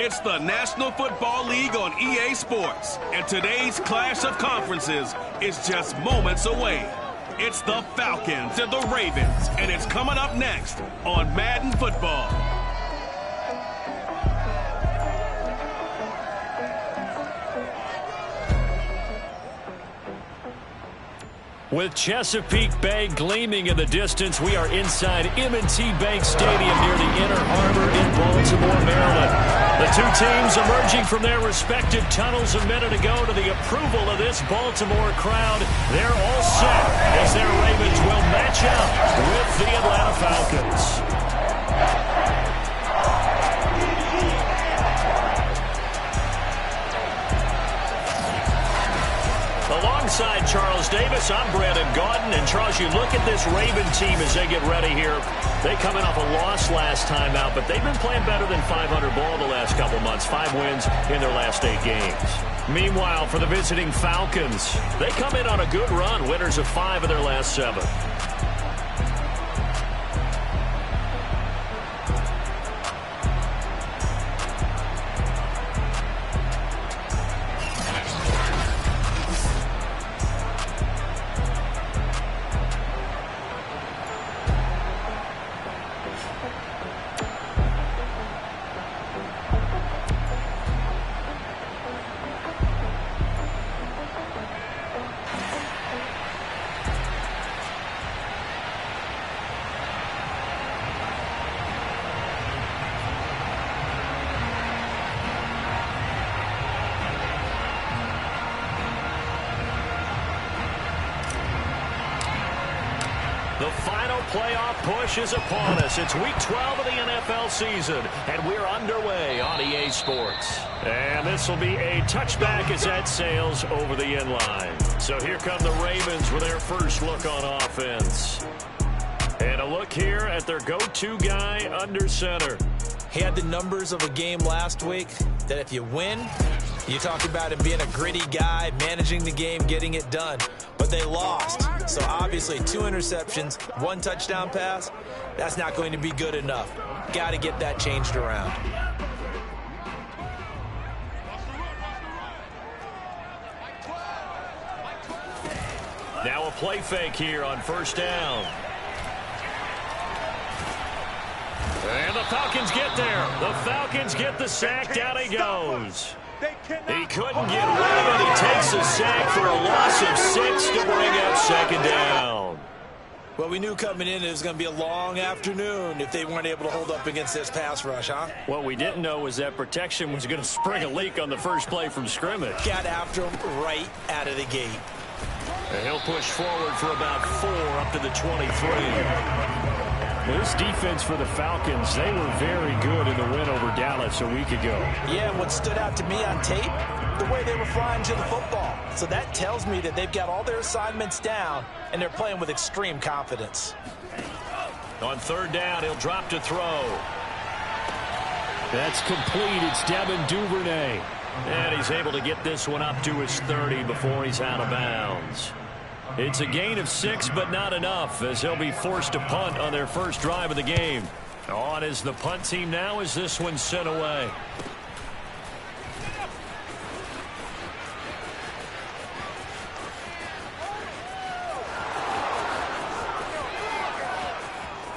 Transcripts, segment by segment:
It's the National Football League on EA Sports, and today's clash of conferences is just moments away. It's the Falcons and the Ravens, and it's coming up next on Madden Football. With Chesapeake Bay gleaming in the distance, we are inside M&T Bank Stadium near the Inner Harbor in Baltimore, Maryland. The two teams emerging from their respective tunnels a minute ago to the approval of this Baltimore crowd. They're all set as their Ravens will match up with the Atlanta Falcons. Alongside Charles Davis, I'm Brandon Gaudin. And Charles, you look at this Raven team as they get ready here. They coming off a loss last time out, but they've been playing better than 500 ball the last couple months. 5 wins in their last 8 games. Meanwhile, for the visiting Falcons, they come in on a good run, winners of 5 of their last 7. The final playoff push is upon us. It's week 12 of the NFL season, and we're underway on EA Sports. And this will be a touchback as that sails over the end line. So here come the Ravens with their first look on offense. And a look here at their go-to guy under center. He had the numbers of a game last week that if you win, you talk about him being a gritty guy, managing the game, getting it done. But they lost. So obviously 2 interceptions, 1 touchdown pass, that's not going to be good enough. Got to get that changed around. Now a play fake here on first down. And the Falcons get there. The Falcons get the sack. Down he goes. He couldn't get rid of it. He takes a sack for a loss of 6 to bring up second down. Well, we knew coming in it was going to be a long afternoon if they weren't able to hold up against this pass rush, huh? What we didn't know was that protection was going to spring a leak on the first play from scrimmage. Got after him right out of the gate. And he'll push forward for about 4 up to the 23. Well, this defense for the Falcons, they were very good in the win over Dallas a week ago. Yeah, and what stood out to me on tape, the way they were flying to the football. So that tells me that they've got all their assignments down, and they're playing with extreme confidence. On third down, he'll drop to throw. That's complete. It's Devin Duvernay. And he's able to get this one up to his 30 before he's out of bounds. It's a gain of 6, but not enough, as he'll be forced to punt on their first drive of the game. On is the punt team now as this one's sent away.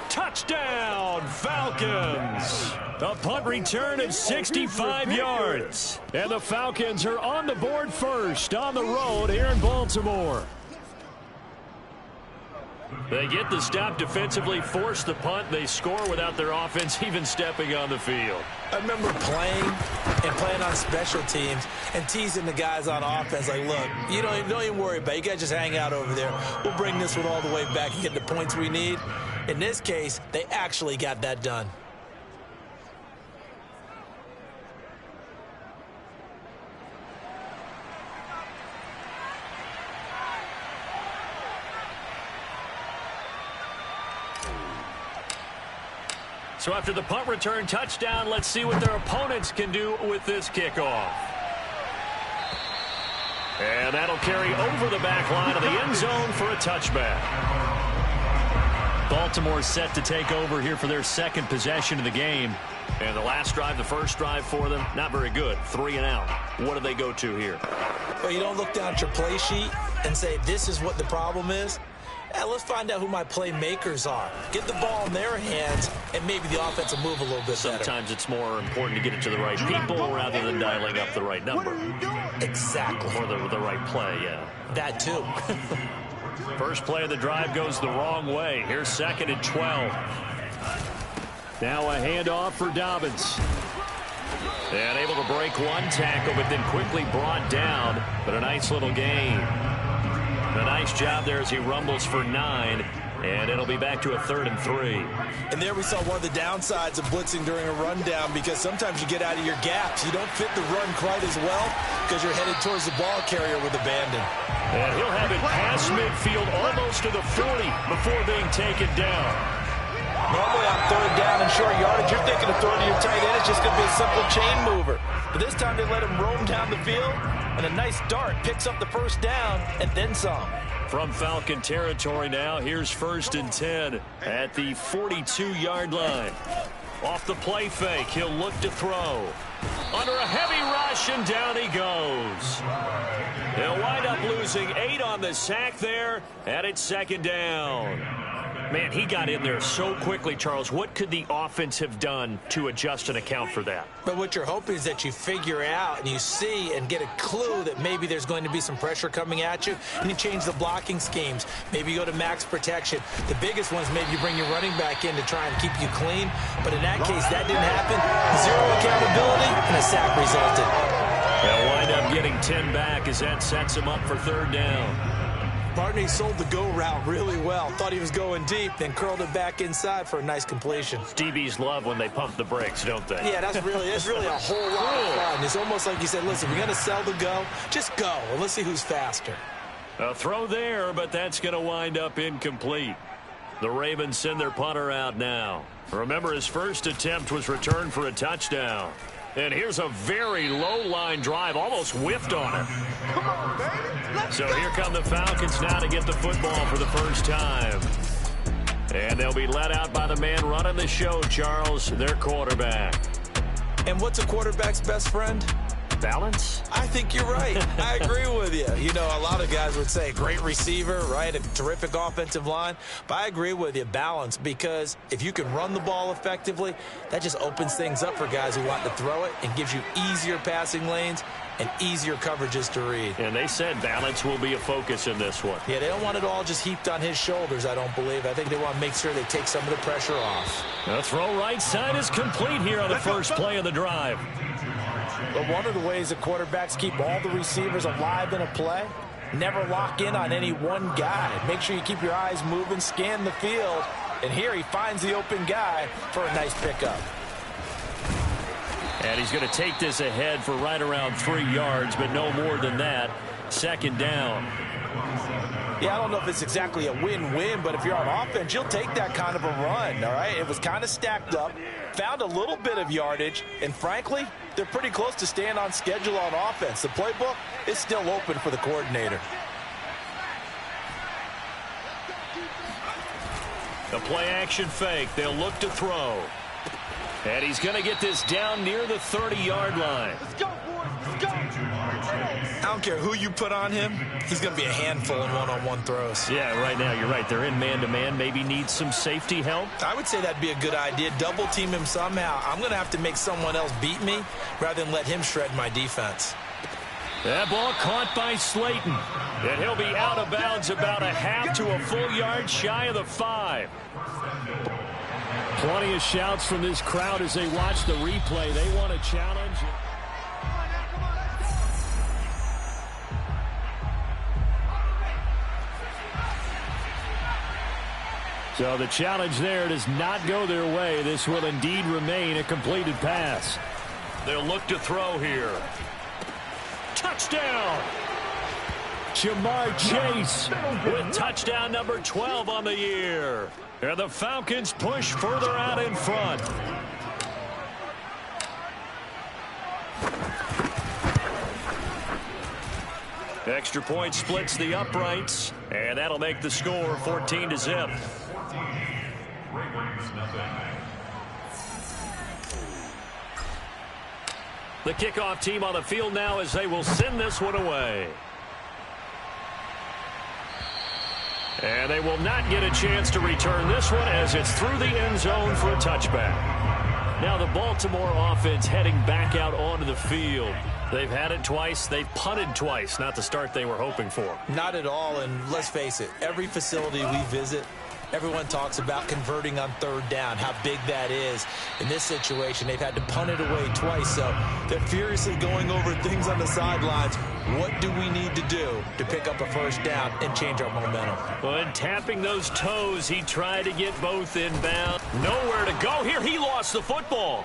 Touchdown, Falcons! A punt return of 65 yards. And the Falcons are on the board first on the road here in Baltimore. They get the stop defensively, force the punt. They score without their offense even stepping on the field. I remember playing on special teams and teasing the guys on offense like, look, you don't even worry about it. You guys just hang out over there. We'll bring this one all the way back and get the points we need. In this case, they actually got that done. So after the punt return touchdown, let's see what their opponents can do with this kickoff. And that'll carry over the back line of the end zone for a touchback. Baltimore set to take over here for their second possession of the game. And the last drive, the first drive for them, not very good. 3 and out. What do they go to here? Well, you don't look down at your play sheet and say, this is what the problem is. Let's find out who my playmakers are. Get the ball in their hands, and maybe the offense will move a little bit better. Sometimes it's more important to get it to the right people rather than dialing up the right number. Exactly. Or the right play, yeah. That too. First play of the drive goes the wrong way. Here's 2nd and 12. Now a handoff for Dobbins. And able to break one tackle, but then quickly brought down. But a nice little gain. A nice job there as he rumbles for 9. And it'll be back to a 3rd and 3. And there we saw one of the downsides of blitzing during a rundown, because sometimes you get out of your gaps. You don't fit the run quite as well because you're headed towards the ball carrier with abandon. And he'll have it past midfield almost to the 40 before being taken down. Normally on 3rd down and short yardage, you're thinking of throwing to your tight end. It's just going to be a simple chain mover. But this time they let him roam down the field, and a nice dart picks up the 1st down and then some. From Falcon territory now, here's 1st and 10 at the 42-yard line. Off the play fake, he'll look to throw. Under a heavy rush, and down he goes. He'll wind up losing 8 on the sack there, and it's 2nd down. Man, he got in there so quickly, Charles. What could the offense have done to adjust and account for that? But what you're hoping is that you figure out and you see and get a clue that maybe there's going to be some pressure coming at you, and you change the blocking schemes. Maybe you go to max protection. The biggest ones, maybe you bring your running back in to try and keep you clean. But in that case, that didn't happen. 0 accountability, and a sack resulted. They'll wind up getting 10 back as that sets him up for 3rd down. Barney sold the go route really well. Thought he was going deep, then curled it back inside for a nice completion. DBs love when they pump the brakes, don't they? Yeah, that's really a whole lot of fun. It's almost like you said, listen, we're going to sell the go. Just go, and let's see who's faster. A throw there, but that's going to wind up incomplete. The Ravens send their punter out now. Remember, his first attempt was returned for a touchdown. And here's a very low-line drive, almost whiffed on it. Come on, baby. Let's So go. here come the Falcons now to get the football for the first time. And they'll be led out by the man running the show, Charles, their quarterback. And what's a quarterback's best friend? Balance? I think you're right. I agree with you. You know, a lot of guys would say great receiver, right? A terrific offensive line. But I agree with you, balance, because if you can run the ball effectively, that just opens things up for guys who want to throw it and gives you easier passing lanes and easier coverages to read. And they said balance will be a focus in this one. Yeah, they don't want it all just heaped on his shoulders, I don't believe. I think they want to make sure they take some of the pressure off. The throw right side is complete here on the first play of the drive. But one of the ways that quarterbacks keep all the receivers alive in a play, never lock in on any one guy. Make sure you keep your eyes moving, scan the field, and here he finds the open guy for a nice pickup. And he's going to take this ahead for right around 3 yards, but no more than that. 2nd down. Yeah, I don't know if it's exactly a win-win, but if you're on offense, you'll take that kind of a run, all right? It was kind of stacked up, found a little bit of yardage, and frankly, they're pretty close to staying on schedule on offense. The playbook is still open for the coordinator. The play-action fake. They'll look to throw. And he's going to get this down near the 30-yard line. Let's go, boys. Let's go. I don't care who you put on him, he's going to be a handful in one-on-one throws. Yeah, right now, you're right. They're in man-to-man. Maybe needs some safety help. I would say that'd be a good idea. Double team him somehow. I'm going to have to make someone else beat me rather than let him shred my defense. That ball caught by Slayton. And he'll be out of bounds about a half to a full yard shy of the 5. Plenty of shouts from this crowd as they watch the replay. They want a challenge. So the challenge there does not go their way. This will indeed remain a completed pass. They'll look to throw here. Touchdown! Jamar Chase with touchdown number 12 on the year. And the Falcons push further out in front. Extra point splits the uprights, and that'll make the score 14-0. The kickoff team on the field now as they will send this one away. And they will not get a chance to return this one as it's through the end zone for a touchback. Now the Baltimore offense heading back out onto the field. They've had it twice. They've punted twice. Not the start they were hoping for. Not at all, and let's face it, every facility we visit, everyone talks about converting on third down, how big that is. In this situation, they've had to punt it away twice, so they're furiously going over things on the sidelines. What do we need to do to pick up a first down and change our momentum? Well, and tapping those toes, he tried to get both inbound. Nowhere to go here. He lost the football.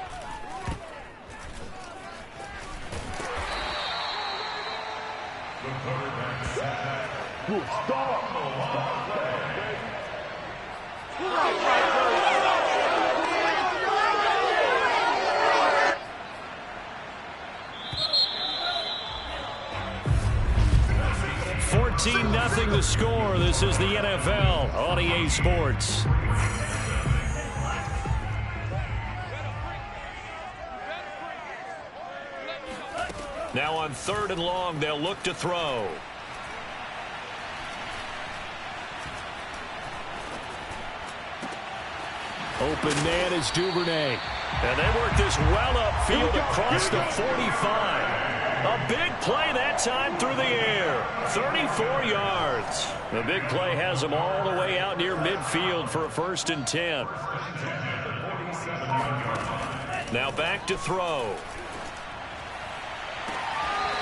Good start. 14-0 the score. This is the NFL on EA Sports. Now on 3rd and long, they'll look to throw. Open man is Duvernay. And they work this well upfield across the 45. A big play that time through the air. 34 yards. The big play has them all the way out near midfield for a 1st and 10. Now back to throw.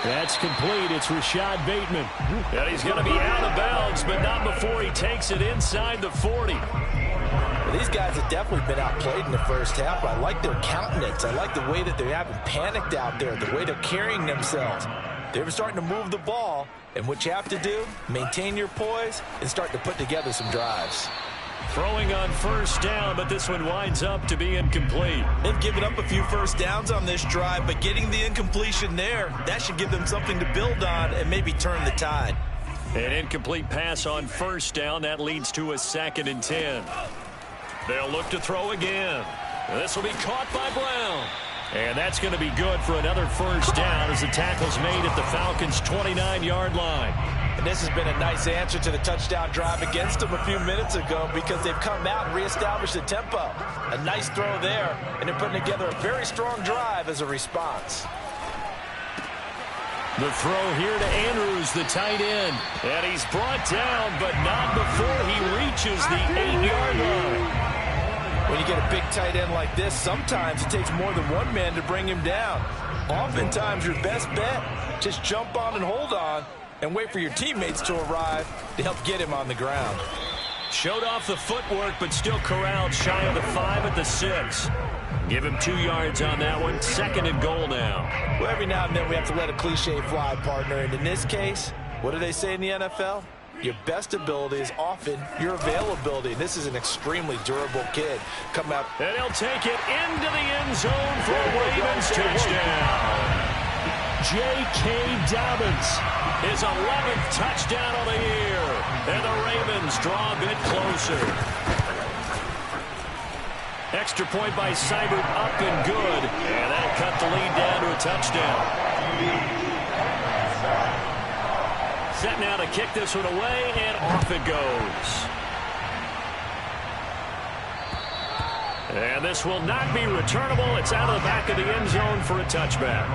That's complete. It's Rashad Bateman. And he's going to be out of bounds, but not before he takes it inside the 40. Well, these guys have definitely been outplayed in the first half. I like their countenance. I like the way that they haven't panicked out there, the way they're carrying themselves. They're starting to move the ball, and what you have to do, maintain your poise and start to put together some drives. Throwing on 1st down, but this one winds up to be incomplete. They've given up a few first downs on this drive, but getting the incompletion there, that should give them something to build on and maybe turn the tide. An incomplete pass on 1st down. That leads to a 2nd and 10. They'll look to throw again. This will be caught by Brown. And that's going to be good for another 1st down as the tackle's made at the Falcons' 29-yard line. And this has been a nice answer to the touchdown drive against them a few minutes ago because they've come out and reestablished the tempo. A nice throw there, and they're putting together a very strong drive as a response. The throw here to Andrews, the tight end. And he's brought down, but not before he reaches the 8-yard line. When you get a big tight end like this, sometimes it takes more than one man to bring him down. Oftentimes, your best bet, just jump on and hold on and wait for your teammates to arrive to help get him on the ground. Showed off the footwork, but still corralled shy of the 5 at the 6. Give him 2 yards on that one. 2nd and goal now. Well, every now and then we have to let a cliche fly, partner. And in this case, what do they say in the NFL? Your best ability is often your availability. And this is an extremely durable kid. Come out. And he'll take it into the end zone for a Ravens touchdown. J.K. Dobbins, his 11th touchdown of the year. And the Ravens draw a bit closer. Extra point by Seibert, up and good. And that'll cut the lead down to a touchdown. Set now to kick this one away, and off it goes. And this will not be returnable. It's out of the back of the end zone for a touchback.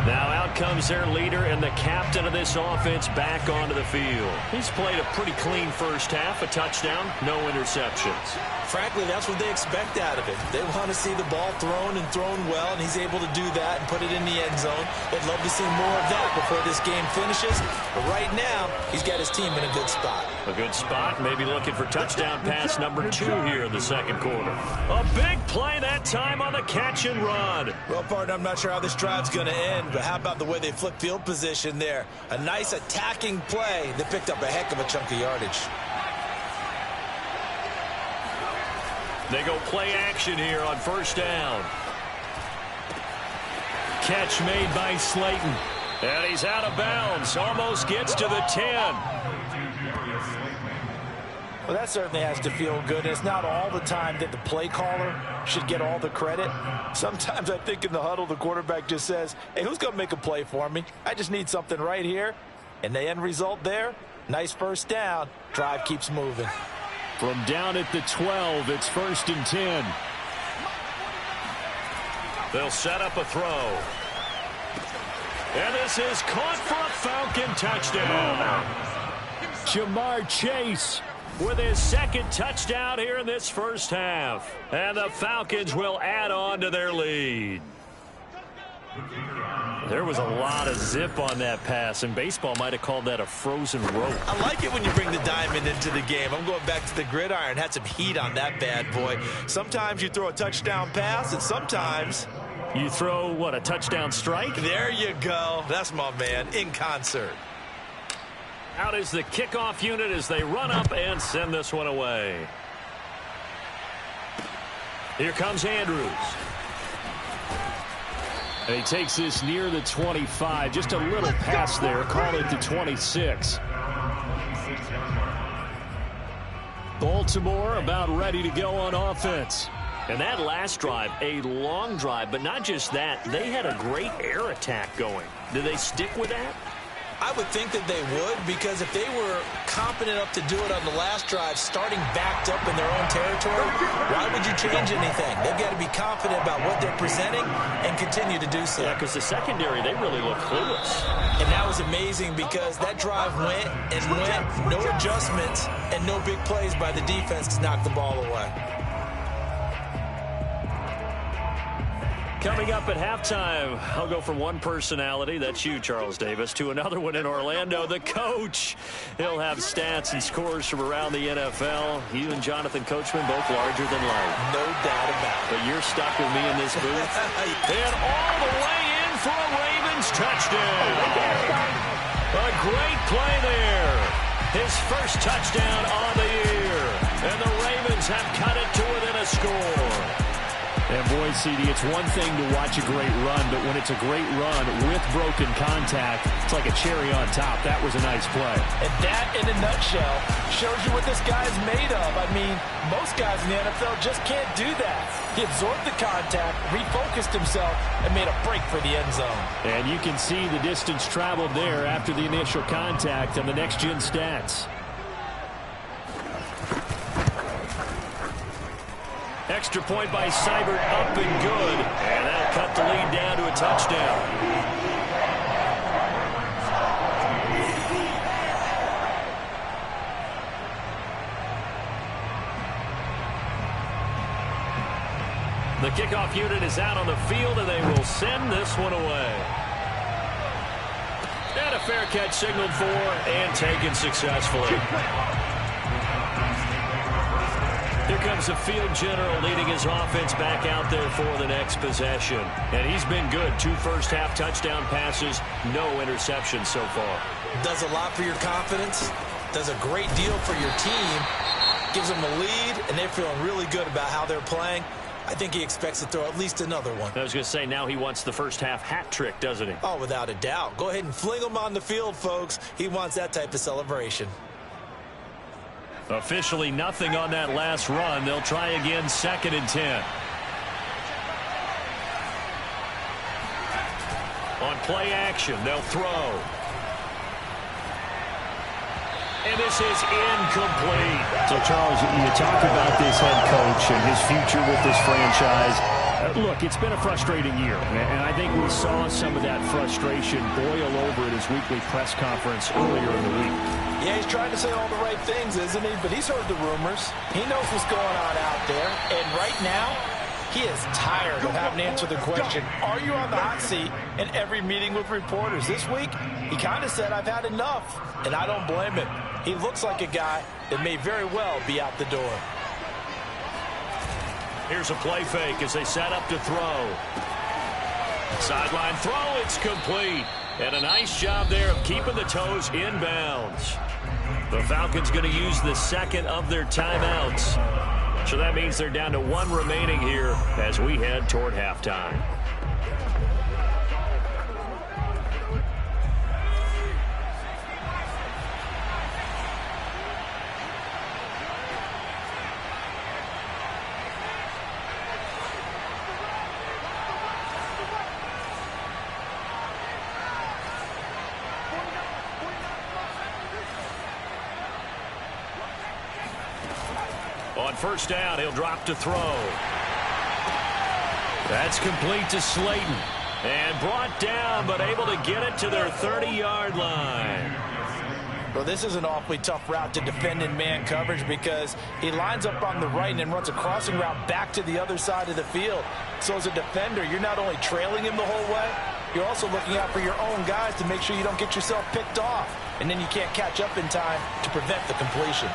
Now out comes their leader and the captain of this offense back onto the field. He's played a pretty clean first half, a touchdown, no interceptions. Frankly, that's what they expect out of him. They want to see the ball thrown and thrown well, and he's able to do that and put it in the end zone. They'd love to see more of that before this game finishes. But right now, he's got his team in a good spot. A good spot, maybe looking for touchdown pass number 2 here in the second quarter. A big play that time on the catch and run. Well, partner, I'm not sure how this drive's going to end, but how about the way they flip field position there? A nice attacking play that picked up a heck of a chunk of yardage. They go play action here on 1st down. Catch made by Slayton. And he's out of bounds. Almost gets to the 10. Well, that certainly has to feel good. It's not all the time that the play caller should get all the credit. Sometimes I think in the huddle, the quarterback just says, hey, who's going to make a play for me? I just need something right here. And the end result there, nice first down. Drive keeps moving. From down at the 12, it's 1st and 10. They'll set up a throw. And this is caught for a Falcon touchdown. Jamar Chase with his second touchdown here in this first half. And the Falcons will add on to their lead. There was a lot of zip on that pass, and baseball might have called that a frozen rope. I like it when you bring the diamond into the game. I'm going back to the gridiron. Had some heat on that bad boy. Sometimes you throw a touchdown pass, and sometimes you throw, what, a touchdown strike? There you go. That's my man, in concert. Out is the kickoff unit as they run up and send this one away. Here comes Andrews. And he takes this near the 25. Just a little pass there. Call it the 26. Baltimore about ready to go on offense. And that last drive, a long drive, but not just that. They had a great air attack going. Did they stick with that? I would think that they would, because if they were competent enough to do it on the last drive, starting backed up in their own territory, why would you change anything? They've got to be confident about what they're presenting and continue to do so. Yeah, because the secondary, they really look clueless. And that was amazing because that drive went and went, no adjustments, and no big plays by the defense to knock the ball away. Coming up at halftime, I'll go from one personality, that's you, Charles Davis, to another one in Orlando, the coach. He'll have stats and scores from around the NFL. You and Jonathan Coachman both larger than life. No doubt about it. But you're stuck with me in this booth. And all the way in for a Ravens touchdown. A great play there. His first touchdown on the year. And the Ravens have cut it to within a score. And boy, CD, it's one thing to watch a great run, but when it's a great run with broken contact, it's like a cherry on top. That was a nice play. And that, in a nutshell, shows you what this guy is made of. I mean, most guys in the NFL just can't do that. He absorbed the contact, refocused himself, and made a break for the end zone. And you can see the distance traveled there after the initial contact on the next-gen stats. Extra point by Seibert, up and good. And that'll cut the lead down to a touchdown. The kickoff unit is out on the field, and they will send this one away. And a fair catch signaled for and taken successfully. Here comes the field general leading his offense back out there for the next possession. And he's been good. 2 first-half touchdown passes, no interceptions so far. Does a lot for your confidence. Does a great deal for your team. Gives them a lead, and they're feeling really good about how they're playing. I think he expects to throw at least another one. I was going to say, now he wants the first-half hat trick, doesn't he? Oh, without a doubt. Go ahead and fling him on the field, folks. He wants that type of celebration. Officially nothing on that last run. They'll try again, 2nd and 10. On play action, they'll throw. And this is incomplete. So, Charles, you talk about this head coach and his future with this franchise. Look, it's been a frustrating year, and I think we saw some of that frustration boil over at his weekly press conference earlier in the week. Yeah, he's trying to say all the right things, isn't he? But he's heard the rumors. He knows what's going on out there. And right now, he is tired of having to answer the question, are you on the hot seat, in every meeting with reporters. This week, he kind of said, I've had enough. And I don't blame him. He looks like a guy that may very well be out the door. Here's a play fake as they set up to throw. Sideline throw, it's complete. And a nice job there of keeping the toes inbounds. The Falcons going to use the second of their timeouts. So that means they're down to 1 remaining here as we head toward halftime. first down. He'll drop to throw. That's complete to Slayton. And brought down, but able to get it to their 30-yard line. Well, this is an awfully tough route to defend in man coverage because he lines up on the right and then runs a crossing route back to the other side of the field. So as a defender, you're not only trailing him the whole way, you're also looking out for your own guys to make sure you don't get yourself picked off. And then you can't catch up in time to prevent the completion.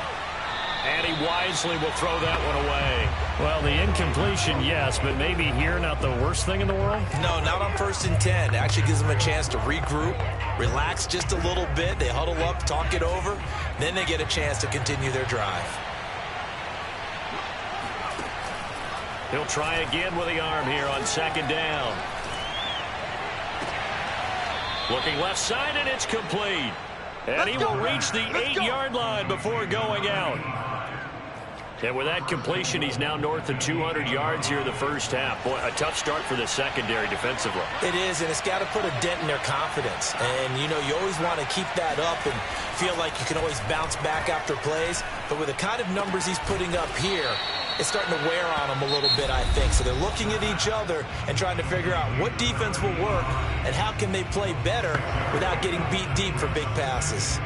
And he wisely will throw that one away. Well, the incompletion, yes, but maybe here not the worst thing in the world? No, not on 1st and 10. It actually gives them a chance to regroup, relax just a little bit. They huddle up, talk it over. Then they get a chance to continue their drive. He'll try again with the arm here on 2nd down. Looking left side, and it's complete. And he will reach the 8-yard line before going out. And with that completion, he's now north of 200 yards here in the first half. Boy, a tough start for the secondary defensively. It is, and it's got to put a dent in their confidence. And, you know, you always want to keep that up and feel like you can always bounce back after plays. But with the kind of numbers he's putting up here, it's starting to wear on them a little bit, I think. So they're looking at each other and trying to figure out what defense will work and how can they play better without getting beat deep for big passes.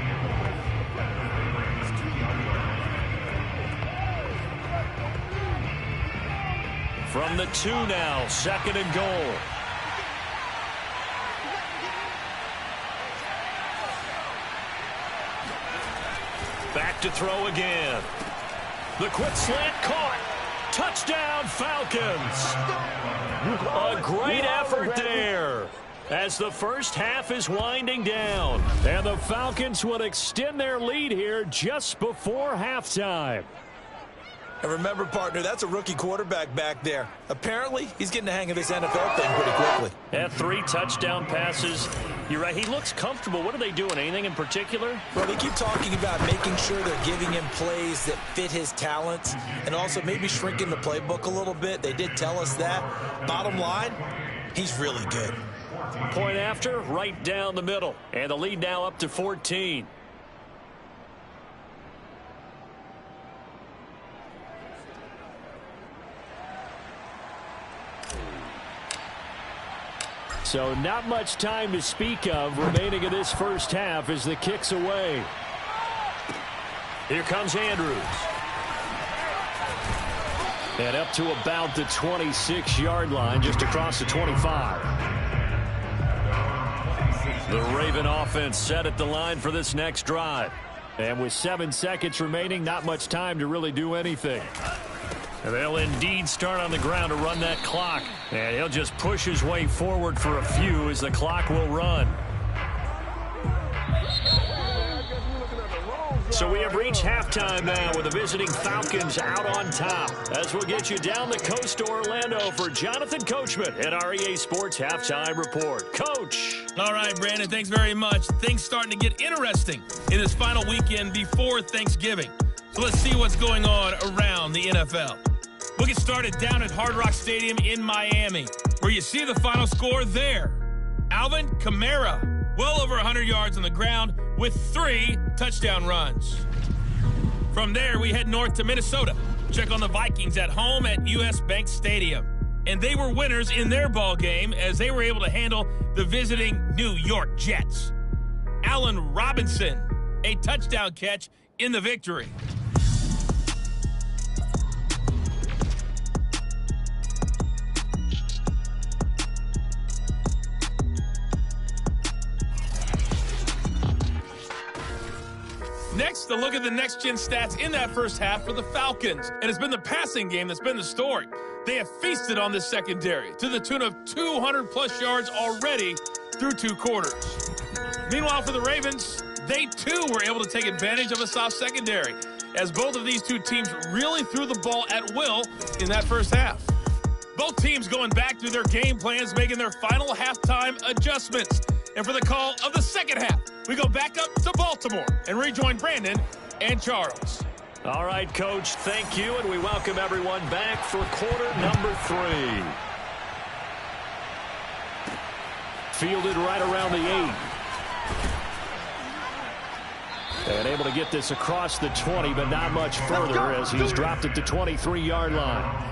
From the 2 now, 2nd and goal. Back to throw again. The quick slant caught. Touchdown, Falcons. A great effort there as the first half is winding down. And the Falcons will extend their lead here just before halftime. And remember, partner, that's a rookie quarterback back there. Apparently, he's getting the hang of this NFL thing pretty quickly. And 3 touchdown passes. You're right, he looks comfortable. What are they doing? Anything in particular? Well, they keep talking about making sure they're giving him plays that fit his talents and also maybe shrinking the playbook a little bit. They did tell us that. Bottom line, he's really good. Point after, right down the middle. And the lead now up to 14. So not much time to speak of remaining in this first half as the kick's away. Here comes Andrews. And up to about the 26-yard line, just across the 25. The Raven offense set at the line for this next drive. And with 7 seconds remaining, not much time to really do anything. And they'll indeed start on the ground to run that clock. And he'll just push his way forward for a few as the clock will run. So we have reached halftime now with the visiting Falcons out on top. As we'll get you down the coast to Orlando for Jonathan Coachman at our EA Sports Halftime Report. Coach. All right, Brandon, thanks very much. Things starting to get interesting in this final weekend before Thanksgiving. So let's see what's going on around the NFL. We'll get started down at Hard Rock Stadium in Miami, where you see the final score there. Alvin Kamara, well over 100 yards on the ground with 3 touchdown runs. From there, we head north to Minnesota. Check on the Vikings at home at US Bank Stadium. And they were winners in their ball game as they were able to handle the visiting New York Jets. Allen Robinson, a touchdown catch in the victory. Next, a look at the next-gen stats in that first half for the Falcons. And it's been the passing game that's been the story. They have feasted on this secondary to the tune of 200-plus yards already through 2 quarters. Meanwhile, for the Ravens, they, too, were able to take advantage of a soft secondary, as both of these 2 teams really threw the ball at will in that first half. Both teams going back through their game plans, making their final halftime adjustments. And for the call of the second half, we go back up to Baltimore and rejoin Brandon and Charles. All right, Coach, thank you, and we welcome everyone back for quarter number 3. Fielded right around the 8. And able to get this across the 20, but not much further as he's dropped it to 23-yard line.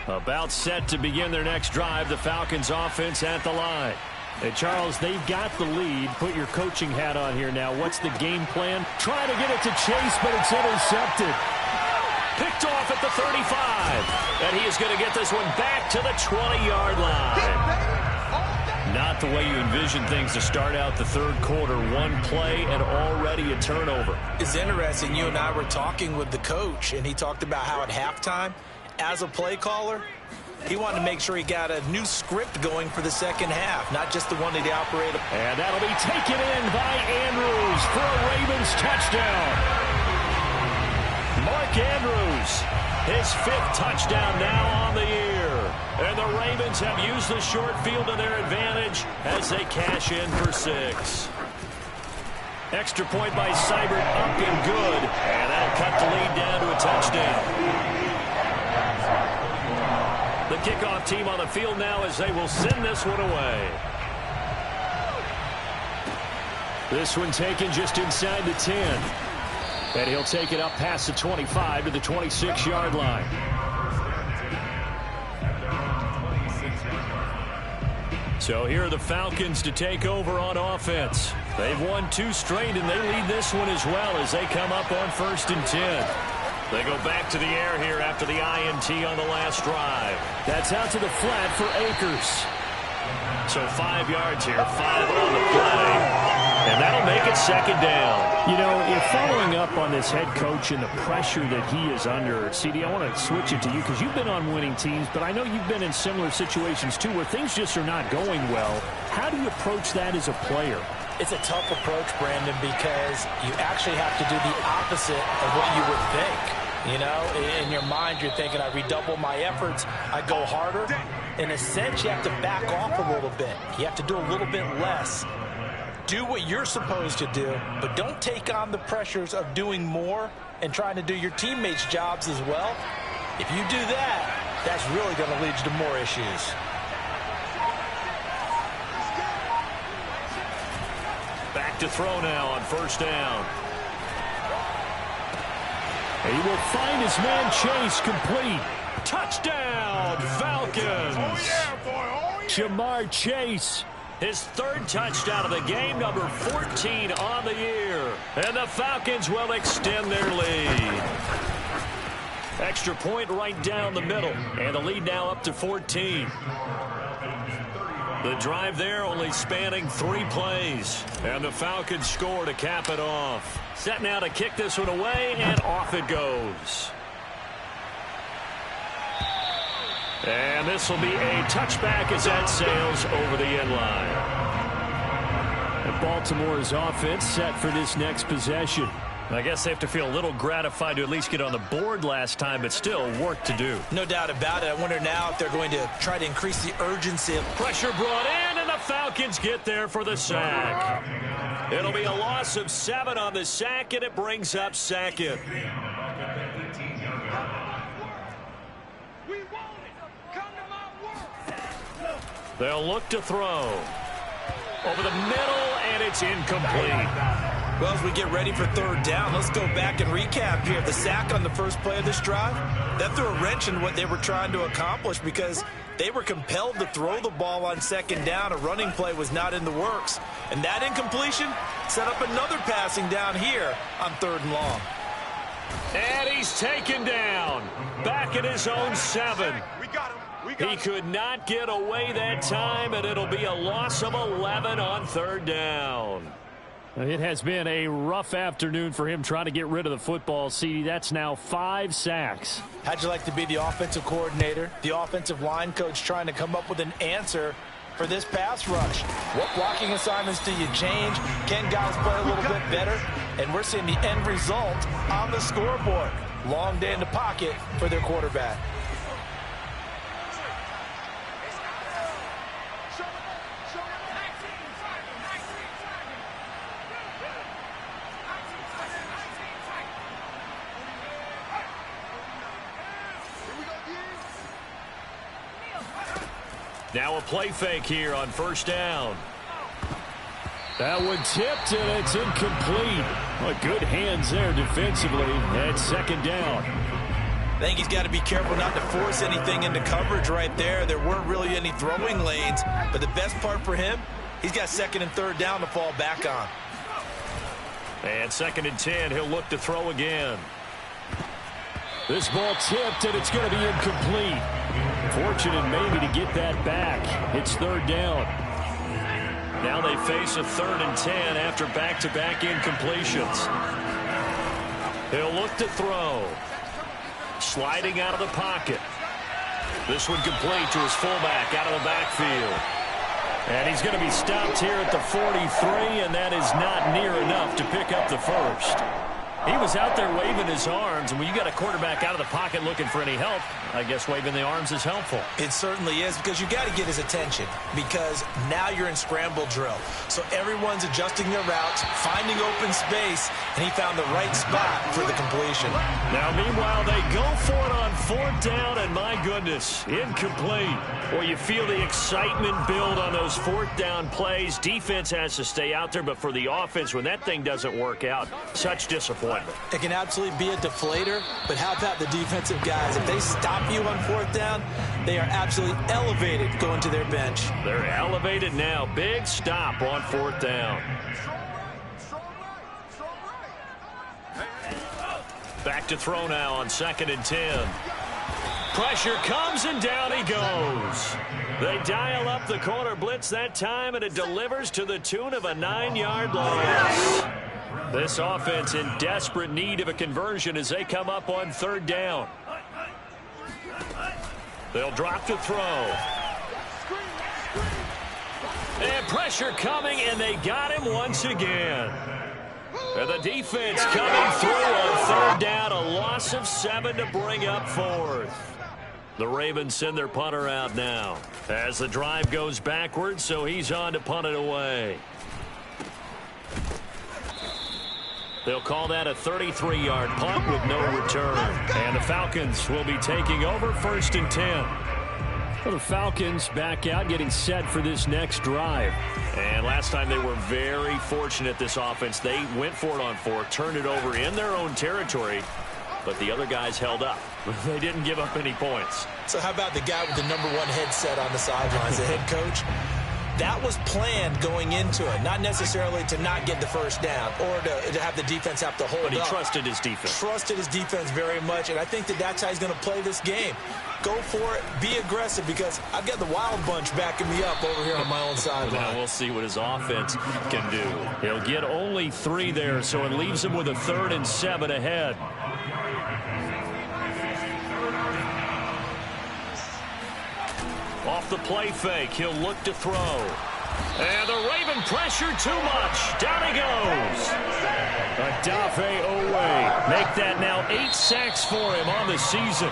About set to begin their next drive, the Falcons offense at the line. Hey, Charles, they've got the lead. Put your coaching hat on here now. What's the game plan? Try to get it to Chase, but it's intercepted. Picked off at the 35. And he is going to get this one back to the 20-yard line. Not the way you envision things to start out the third quarter. One play and already a turnover. It's interesting. You and I were talking with the coach, and he talked about how at halftime, as a play caller, he wanted to make sure he got a new script going for the second half, not just the one that he operated. And that'll be taken in by Andrews for a Ravens touchdown. Mark Andrews, his 5th touchdown now on the year. And the Ravens have used the short field to their advantage as they cash in for 6. Extra point by Seibert up and good. And that'll cut the lead down to a touchdown. The kickoff team on the field now as they will send this one away. This one taken just inside the 10. And he'll take it up past the 25 to the 26-yard line. So here are the Falcons to take over on offense. They've won 2 straight, and they lead this one as well as they come up on 1st and 10. They go back to the air here after the INT on the last drive. That's out to the flat for Akers. So 5 yards here, 5 on the play. And that'll make it 2nd down. You know, if following up on this head coach and the pressure that he is under, CD, I want to switch it to you because you've been on winning teams, but I know you've been in similar situations too where things just are not going well. How do you approach that as a player? It's a tough approach, Brandon, because you actually have to do the opposite of what you would think. You know, in your mind, you're thinking, I redouble my efforts, I go harder. In a sense, you have to back off a little bit. You have to do a little bit less. Do what you're supposed to do, but don't take on the pressures of doing more and trying to do your teammates' jobs as well. If you do that, that's really going to lead you to more issues. Back to throw now on 1st down. He will find his man Chase complete. Touchdown, Falcons. Jamar Chase. His 3rd touchdown of the game, number 14 on the year. And the Falcons will extend their lead. Extra point right down the middle. And the lead now up to 14. The drive there only spanning 3 plays. And the Falcons score to cap it off. Set now to kick this one away, and off it goes. And this will be a touchback as that sails over the end line. And Baltimore's offense set for this next possession. I guess they have to feel a little gratified to at least get on the board last time, but still work to do. No doubt about it. I wonder now if they're going to try to increase the urgency. Pressure brought in, and the Falcons get there for the sack. It'll be a loss of 7 on the sack, and it brings up 2nd. They'll look to throw. Over the middle, and it's incomplete. Well, as we get ready for 3rd down, let's go back and recap here. The sack on the first play of this drive, that threw a wrench in what they were trying to accomplish because they were compelled to throw the ball on 2nd down. A running play was not in the works. And that incompletion set up another passing down here on 3rd and long. And he's taken down. Back at his own 7. He could not get away that time, and it'll be a loss of 11 on 3rd down. It has been a rough afternoon for him trying to get rid of the football, CD. That's now 5 sacks. How'd you like to be the offensive coordinator, the offensive line coach trying to come up with an answer for this pass rush? What blocking assignments do you change? Can guys play a little bit better? And we're seeing the end result on the scoreboard. Long day in the pocket for their quarterback. Now a play fake here on 1st down. That one tipped, and it's incomplete. Well, good hands there defensively. And second down. I think he's got to be careful not to force anything into coverage right there. There weren't really any throwing lanes, but the best part for him, he's got second and third down to fall back on. And second and 10, he'll look to throw again. This ball tipped, and it's going to be incomplete. Fortunate maybe to get that back. It's third down. Now they face a 3rd and 10 after back-to-back incompletions. He'll look to throw. Sliding out of the pocket. This one complete to his fullback out of the backfield. And he's going to be stopped here at the 43, and that is not near enough to pick up the first. He was out there waving his arms, and when you got a quarterback out of the pocket looking for any help, I guess waving the arms is helpful. It certainly is, because you got to get his attention, because now you're in scramble drill. So everyone's adjusting their routes, finding open space, and he found the right spot for the completion. Now, meanwhile, they go for it on 4th down, and my goodness, incomplete. Well, you feel the excitement build on those 4th down plays. Defense has to stay out there, but for the offense, when that thing doesn't work out, such disappointment. It can absolutely be a deflator, but how about the defensive guys? If they stop you on 4th down, they are absolutely elevated going to their bench. They're elevated now. Big stop on 4th down. Back to throw now on 2nd and 10. Pressure comes, and down he goes. They dial up the corner blitz that time, and it delivers to the tune of a 9-yard loss. This offense in desperate need of a conversion as they come up on 3rd down. They'll drop to throw. And pressure coming, and they got him once again. And the defense coming through on 3rd down, a loss of 7 to bring up 4th. The Ravens send their punter out now as the drive goes backwards, so he's on to punt it away. They'll call that a 33-yard punt with no return. And the Falcons will be taking over 1st and 10. Well, the Falcons back out, getting set for this next drive. And last time they were very fortunate, this offense. They went for it on 4th, turned it over in their own territory, but the other guys held up. They didn't give up any points. So how about the guy with the number 1 headset on the sidelines, the head coach? That was planned going into it, not necessarily to not get the first down or to have the defense have to hold up. But he trusted his defense. Trusted his defense very much, and I think that's how he's going to play this game. Go for it, be aggressive, because I've got the wild bunch backing me up over here on my own sideline. Now we'll see what his offense can do. He'll get only 3 there, so it leaves him with a 3rd and 7 ahead. Off the play fake, he'll look to throw. And the Raven pressure too much. Down he goes. Adafe Owe. Make that now 8 sacks for him on the season.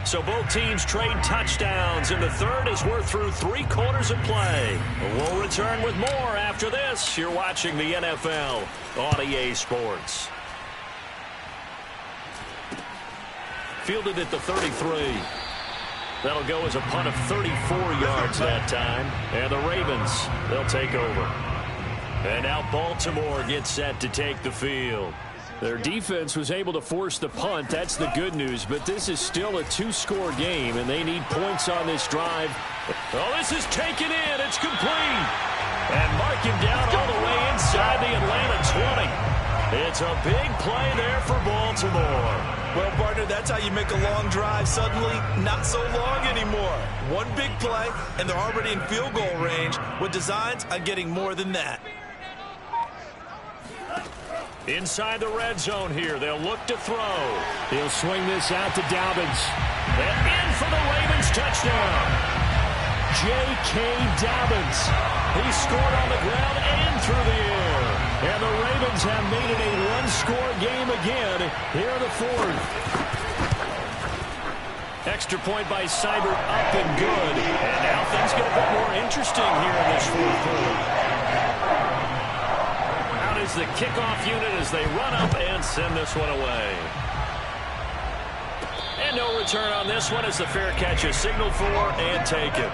So both teams trade touchdowns, and the third as we're through 3 quarters of play. We'll return with more after this. You're watching the NFL on EA Sports. Fielded at the 33. That'll go as a punt of 34 yards that time. And the Ravens, they'll take over. And now Baltimore gets set to take the field. Their defense was able to force the punt. That's the good news. But this is still a 2-score game, and they need points on this drive. Oh, this is taken in. It's complete. And mark him down all the way inside the Atlanta 20. It's a big play there for Baltimore. Well, partner, that's how you make a long drive suddenly not so long anymore. One big play, and they're already in field goal range with designs on getting more than that. Inside the red zone here, they'll look to throw. He'll swing this out to Dobbins. And in for the Ravens touchdown. J.K. Dobbins. He scored on the ground and through the air. And the Ravens have made it a 1-score game again here in the 4th. Extra point by Seibert, up and good. And now things get a bit more interesting here in this 4th quarter. Out is the kickoff unit as they run up and send this one away. And no return on this one as the fair catch is signaled for and taken.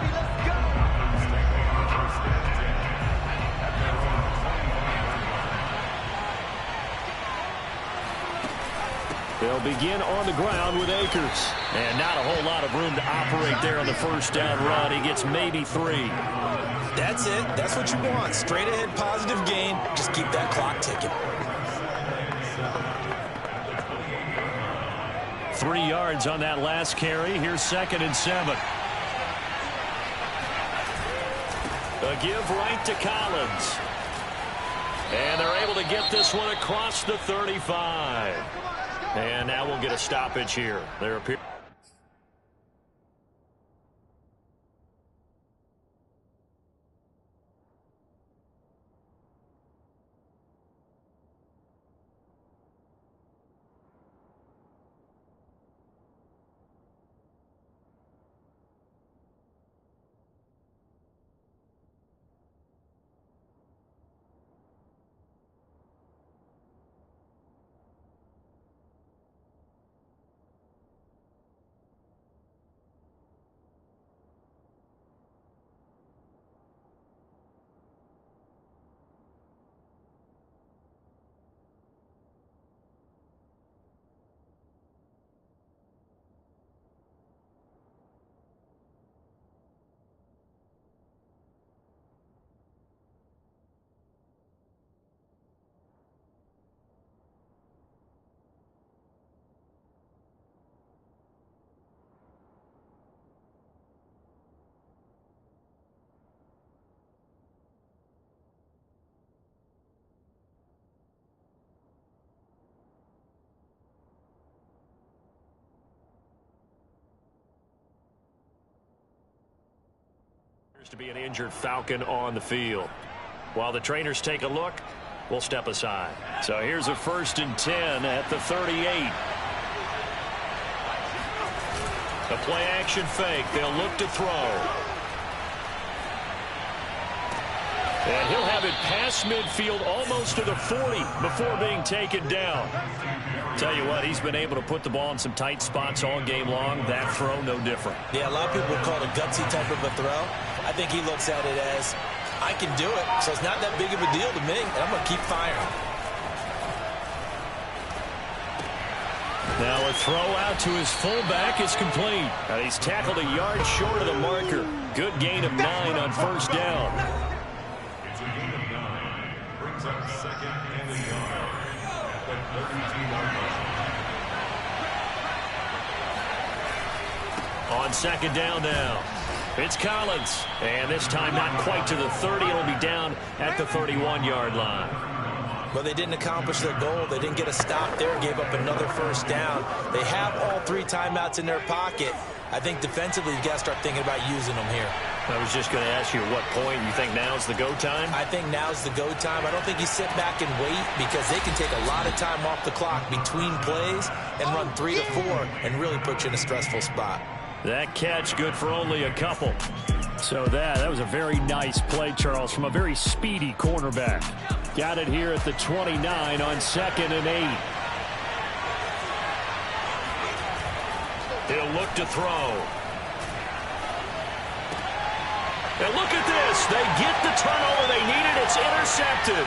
They'll begin on the ground with Akers. And not a whole lot of room to operate there on the first down run. He gets maybe 3. That's it. That's what you want. Straight ahead positive gain. Just keep that clock ticking. 3 yards on that last carry. Here's 2nd and 7. A give right to Collins. And they're able to get this one across the 35. And now we'll get a stoppage here. There appears to be an injured Falcon on the field. While the trainers take a look, we'll step aside. So here's a 1st and 10 at the 38. The play action fake. They'll look to throw. And he'll have it past midfield almost to the 40 before being taken down. Tell you what, he's been able to put the ball in some tight spots all game long. That throw, no different. Yeah, a lot of people would call it a gutsy type of a throw. I think he looks at it as, I can do it, so it's not that big of a deal to me, and I'm going to keep firing. Now a throw out to his fullback is complete. And he's tackled a yard short of the marker. Good gain of 9 on 1st down. It's a gain of 9. Brings up 2nd and a yard at the 32-yard line. On 2nd down now. It's Collins. And this time not quite to the 30. It'll be down at the 31-yard line. Well, they didn't accomplish their goal. They didn't get a stop there. Gave up another 1st down. They have all 3 timeouts in their pocket. I think defensively you've got to start thinking about using them here. I was just going to ask you at what point you think now's the go time? I think now's the go time. I don't think you sit back and wait because they can take a lot of time off the clock between plays and run 3 to 4 and really put you in a stressful spot. That catch good for only a couple. So that was a very nice play, Charles, from a very speedy cornerback. Got it here at the 29 on 2nd and 8. He'll look to throw. And look at this. They get the turnover they needed. It's intercepted.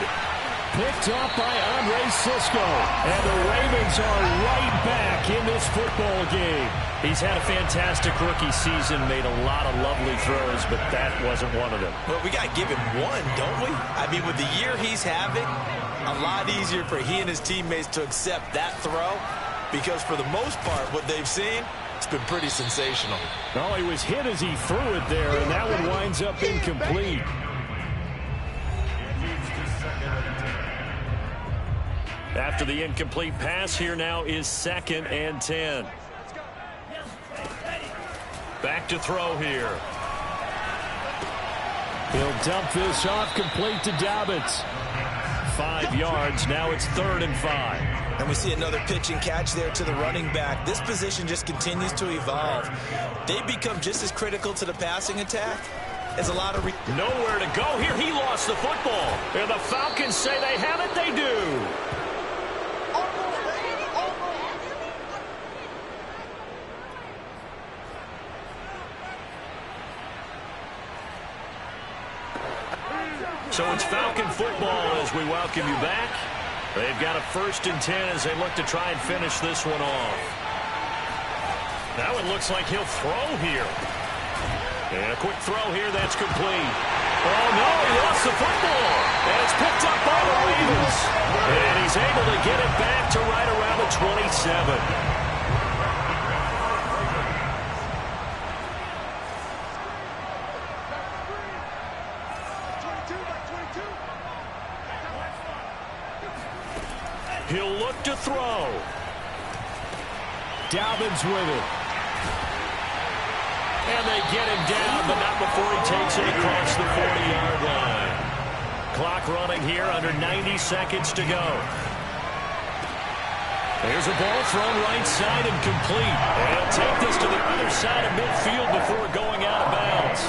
Picked up by Andre Cisco. And the Ravens are right back in this football game. He's had a fantastic rookie season, made a lot of lovely throws, but that wasn't one of them. Well, we got to give him one, don't we? I mean, with the year he's having, a lot easier for he and his teammates to accept that throw because for the most part, what they've seen, it's been pretty sensational. Oh, he was hit as he threw it there, and that one winds up incomplete. After the incomplete pass, here now is 2nd and 10. Back to throw here. He'll dump this off complete to Dobbins. 5 yards. Now it's 3rd and 5. And we see another pitch and catch there to the running back. This position just continues to evolve. They become just as critical to the passing attack as a lot of... Nowhere to go here. He lost the football. And the Falcons say they have it. They do. So it's Falcon football as we welcome you back. They've got a 1st and 10 as they look to try and finish this one off. Now it looks like he'll throw here. And a quick throw here that's complete. Oh, no, he lost the football. And it's picked up by the Ravens. And he's able to get it back to right around the 27. He'll look to throw. Dalvin's with it. And they get him down, but not before he takes it across the 40-yard line. Clock running here, under 90 seconds to go. There's a ball thrown right side and complete. And he'll take this to the other side of midfield before going out of bounds.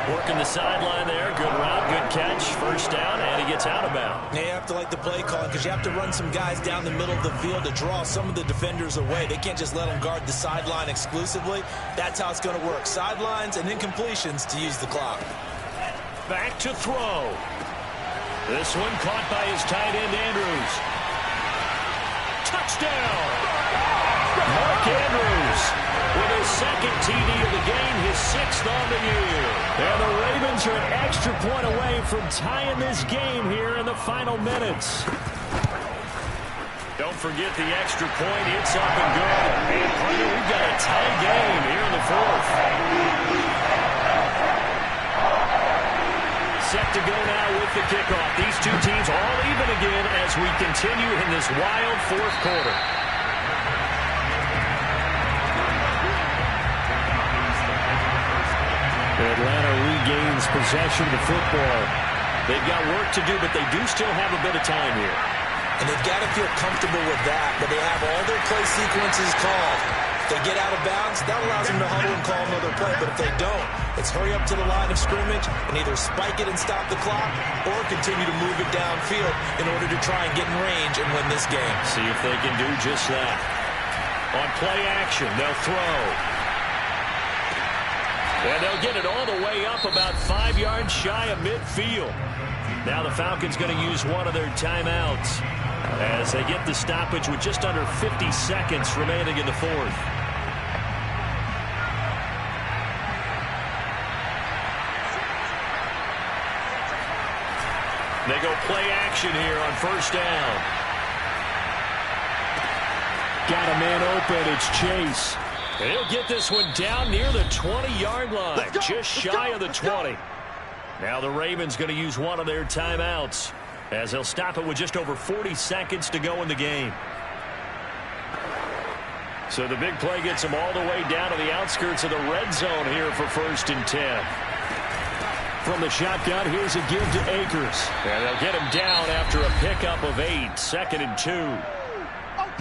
Working the sideline there. Good route, good catch. 1st down, and he gets out of bounds. You have to like the play calling because you have to run some guys down the middle of the field to draw some of the defenders away. They can't just let them guard the sideline exclusively. That's how it's going to work. Sidelines and incompletions to use the clock. Back to throw. This one caught by his tight end, Andrews. Touchdown! Mark Andrews with his 2nd TD of the game, his 6th on the year. And the Ravens are an extra point away from tying this game here in the final minutes. Don't forget the extra point. It's up and good. And partner, we've got a tie game here in the 4th. Set to go now with the kickoff. These two teams all even again as we continue in this wild 4th quarter. Atlanta regains possession of the football. They've got work to do, but they do still have a bit of time here. And they've got to feel comfortable with that, but they have all their play sequences called. If they get out of bounds, that allows them to huddle and call another play. But if they don't, it's hurry up to the line of scrimmage and either spike it and stop the clock or continue to move it downfield in order to try and get in range and win this game. See if they can do just that. On play action, they'll throw. And they'll get it all the way up about 5 yards shy of midfield. Now the Falcons going to use one of their timeouts as they get the stoppage with just under 50 seconds remaining in the 4th. They go play action here on 1st down. Got a man open. It's Chase. He'll get this one down near the 20-yard line, just shy of the 20. Now the Ravens going to use one of their timeouts as they'll stop it with just over 40 seconds to go in the game. So the big play gets them all the way down to the outskirts of the red zone here for 1st and 10. From the shotgun, here's a give to Akers. And they'll get him down after a pickup of 8, 2nd and 2.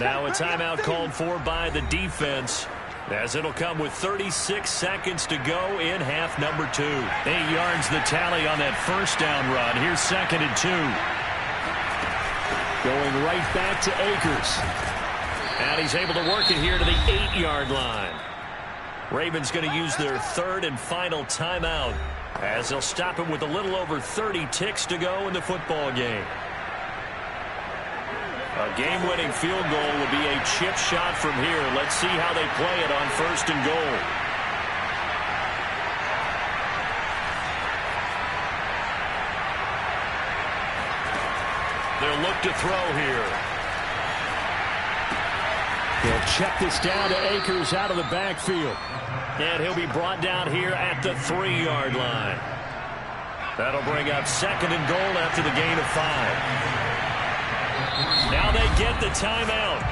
Now a timeout called for by the defense, as it'll come with 36 seconds to go in half number 2. 8 yards the tally on that 1st down run. Here's 2nd and 2. Going right back to Akers. And he's able to work it here to the 8-yard line. Ravens going to use their 3rd and final timeout as they'll stop it with a little over 30 ticks to go in the football game. A game-winning field goal will be a chip shot from here. Let's see how they play it on 1st and goal. They'll look to throw here. They'll check this down to Akers out of the backfield. And he'll be brought down here at the 3-yard line. That'll bring up 2nd and goal after the gain of 5. Now they get the timeout.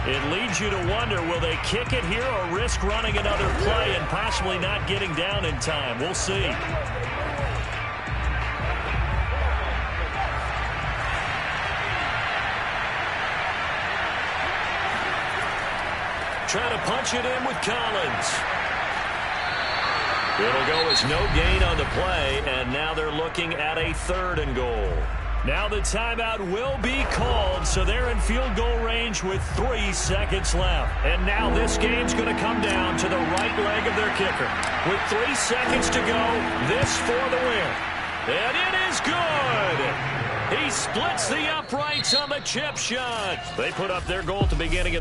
It leads you to wonder, will they kick it here or risk running another play and possibly not getting down in time? We'll see. Trying to punch it in with Collins. It'll go as no gain on the play, and now they're looking at a 3rd and goal. Now the timeout will be called, so they're in field goal range with 3 seconds left. And now this game's going to come down to the right leg of their kicker. With 3 seconds to go, this for the win. And it is good! He splits the uprights on the chip shot. They put up their goal at the beginning of the